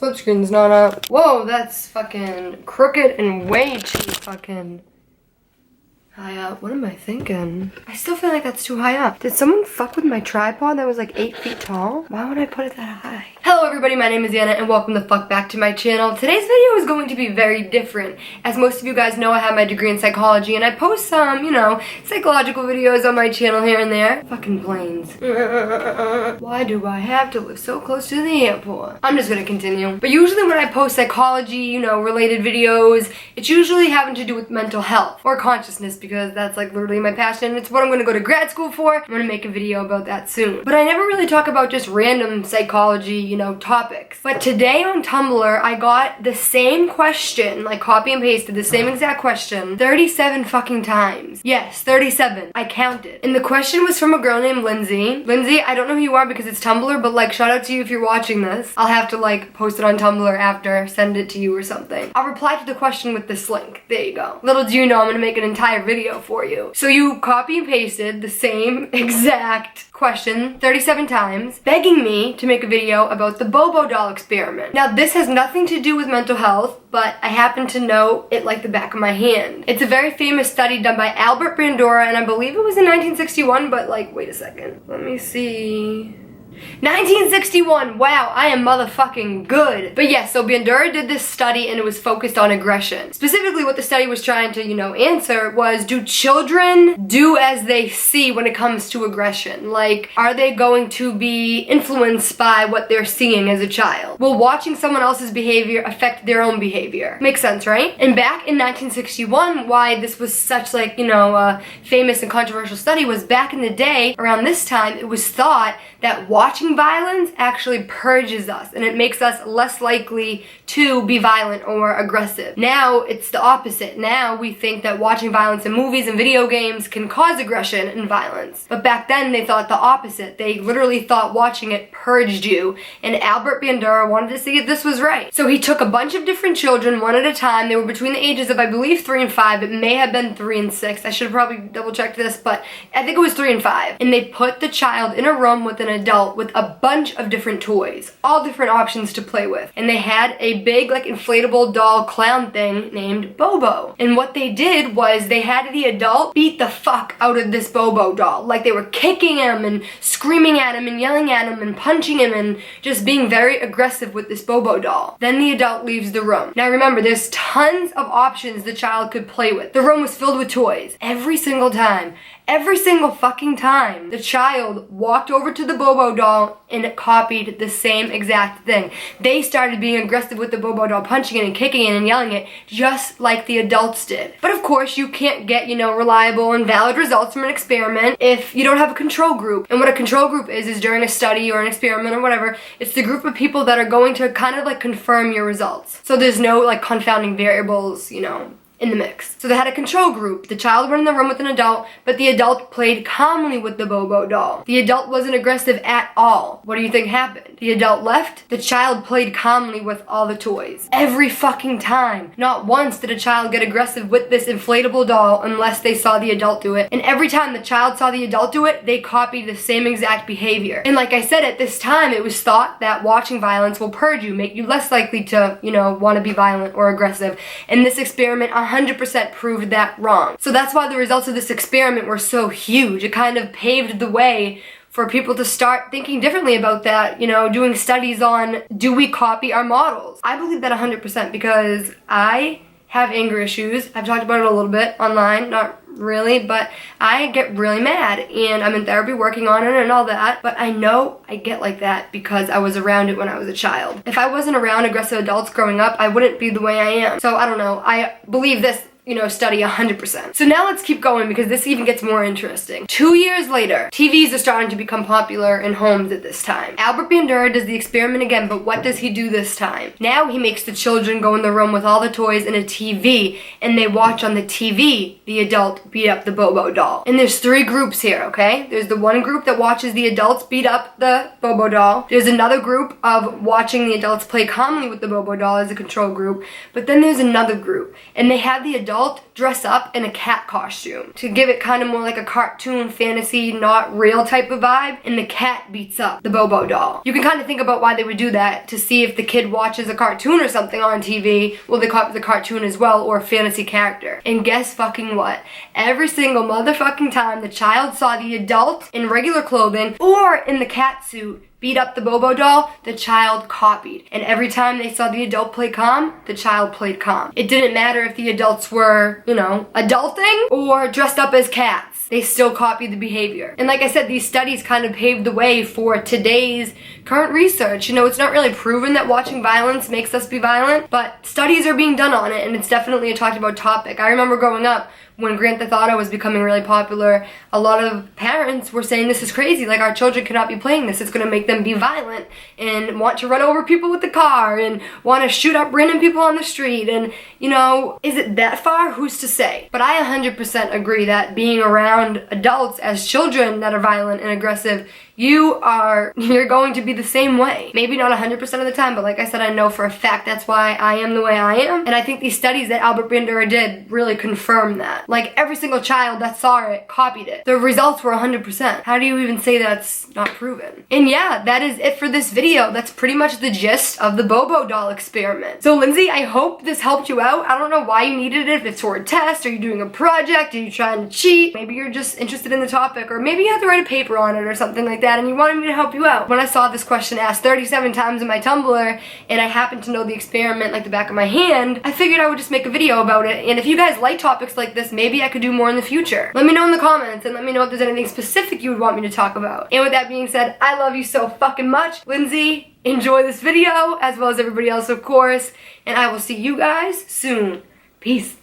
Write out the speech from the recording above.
Flip screen's not up. Whoa, that's fucking crooked and way too fucking high up. What am I thinking? I still feel like that's too high up. Did someone fuck with my tripod that was like 8 feet tall? Why would I put it that high? Hello everybody, my name is Anna and welcome the fuck back to my channel. Today's video is going to be very different. As most of you guys know, I have my degree in psychology and I post some, psychological videos on my channel here and there. Fucking planes. Why do I have to live so close to the airport? I'm just gonna continue. But usually when I post psychology, related videos, it's usually having to do with mental health or consciousness, because that's like literally my passion. It's what I'm gonna go to grad school for. I'm gonna make a video about that soon. But I never really talk about just random psychology, topics. But today on Tumblr, I got the same question, like copy and pasted the same exact question 37 fucking times. Yes, 37. I counted. And the question was from a girl named Lindsay. Lindsay, I don't know who you are because it's Tumblr, but like shout out to you if you're watching this. I'll have to like post it on Tumblr after, send it to you or something. I'll reply to the question with this link. There you go. Little do you know, I'm gonna make an entire video for you. So you copy and pasted the same exact question 37 times, begging me to make a video about the Bobo doll experiment. Now this has nothing to do with mental health, but I happen to know it like the back of my hand. It's a very famous study done by Albert Bandura, and I believe it was in 1961, but like, wait a second. Let me see. 1961! Wow, I am motherfucking good. But yes, so Bandura did this study and it was focused on aggression. Specifically what the study was trying to, answer was, do children do as they see when it comes to aggression? Like, are they going to be influenced by what they're seeing as a child? Will watching someone else's behavior affect their own behavior? Makes sense, right? And back in 1961, why this was such like, a famous and controversial study was back in the day, around this time, it was thought that watching violence actually purges us and it makes us less likely to be violent or aggressive. Now it's the opposite. Now we think that watching violence in movies and video games can cause aggression and violence. But back then they thought the opposite. They literally thought watching it purged you, and Albert Bandura wanted to see if this was right. So he took a bunch of different children one at a time. They were between the ages of I believe 3 and 5. It may have been 3 and 6. I should have probably double checked this, but I think it was 3 and 5. And they put the child in a room with an adult with a bunch of different toys, all different options to play with. And they had a big like inflatable doll clown thing named Bobo. And what they did was they had the adult beat the fuck out of this Bobo doll. Like they were kicking him and screaming at him and yelling at him and punching him and just being very aggressive with this Bobo doll. Then the adult leaves the room. Now remember, there's tons of options the child could play with. The room was filled with toys. Every single time, every single fucking time, the child walked over to the Bobo doll and copied the same exact thing. They started being aggressive with the Bobo doll, punching it and kicking it and yelling it, just like the adults did. But of course, you can't get, reliable and valid results from an experiment if you don't have a control group. And what a control group is during a study or an experiment or whatever, it's the group of people that are going to kind of like confirm your results. So there's no like confounding variables, in the mix. So they had a control group. The child went in the room with an adult, but the adult played calmly with the Bobo doll. The adult wasn't aggressive at all. What do you think happened? The adult left, the child played calmly with all the toys. Every fucking time. Not once did a child get aggressive with this inflatable doll unless they saw the adult do it. And every time the child saw the adult do it, they copied the same exact behavior. And like I said, at this time, it was thought that watching violence will purge you, make you less likely to, want to be violent or aggressive. And this experiment 100% proved that wrong. So that's why the results of this experiment were so huge. It kind of paved the way for people to start thinking differently about that, doing studies on, do we copy our models? I believe that 100% because I have anger issues. I've talked about it a little bit online, not really, but I get really mad and I'm in therapy working on it and all that, but I know I get like that because I was around it when I was a child. If I wasn't around aggressive adults growing up, I wouldn't be the way I am. So I don't know, I believe this study 100%. So now let's keep going because this even gets more interesting. 2 years later, TVs are starting to become popular in homes at this time. Albert Bandura does the experiment again, but what does he do this time? Now he makes the children go in the room with all the toys and a TV, and they watch on the TV the adult beat up the Bobo doll. And there's 3 groups here, okay? There's the one group that watches the adults beat up the Bobo doll. There's another group of watching the adults play calmly with the Bobo doll as a control group, but then there's another group, and they have the adults adult dress up in a cat costume to give it kind of more like a cartoon, fantasy, not real type of vibe, and the cat beats up the Bobo doll. You can kind of think about why they would do that, to see if the kid watches a cartoon or something on TV, will they copy the cartoon as well, or a fantasy character. And guess fucking what? Every single motherfucking time the child saw the adult in regular clothing or in the cat suit beat up the Bobo doll, the child copied. And every time they saw the adult play calm, the child played calm. It didn't matter if the adults were, you know, adulting or dressed up as cats. They still copied the behavior. And like I said, these studies kind of paved the way for today's current research. You know, it's not really proven that watching violence makes us be violent, but studies are being done on it, and it's definitely a talked about topic. I remember growing up, when Grand Theft Auto was becoming really popular, a lot of parents were saying this is crazy, like our children cannot be playing this, it's gonna make them be violent and want to run over people with the car and want to shoot up random people on the street. And you know, is it that far? Who's to say? But I 100% agree that being around adults as children that are violent and aggressive, you're going to be the same way. Maybe not 100% of the time, but like I said, I know for a fact that's why I am the way I am. And I think these studies that Albert Bandura did really confirm that. Like every single child that saw it copied it. The results were 100%. How do you even say that's not proven? And yeah, that is it for this video. That's pretty much the gist of the Bobo doll experiment. So Lindsay, I hope this helped you out. I don't know why you needed it, if it's for a test, are you doing a project, are you trying to cheat? Maybe you're just interested in the topic, or maybe you have to write a paper on it or something like that and you wanted me to help you out. When I saw this question asked 37 times in my Tumblr and I happened to know the experiment like the back of my hand, I figured I would just make a video about it. And if you guys like topics like this, maybe I could do more in the future. Let me know in the comments and let me know if there's anything specific you would want me to talk about. And with that being said, I love you so fucking much. Lindsay, enjoy this video as well as everybody else, of course, and I will see you guys soon. Peace.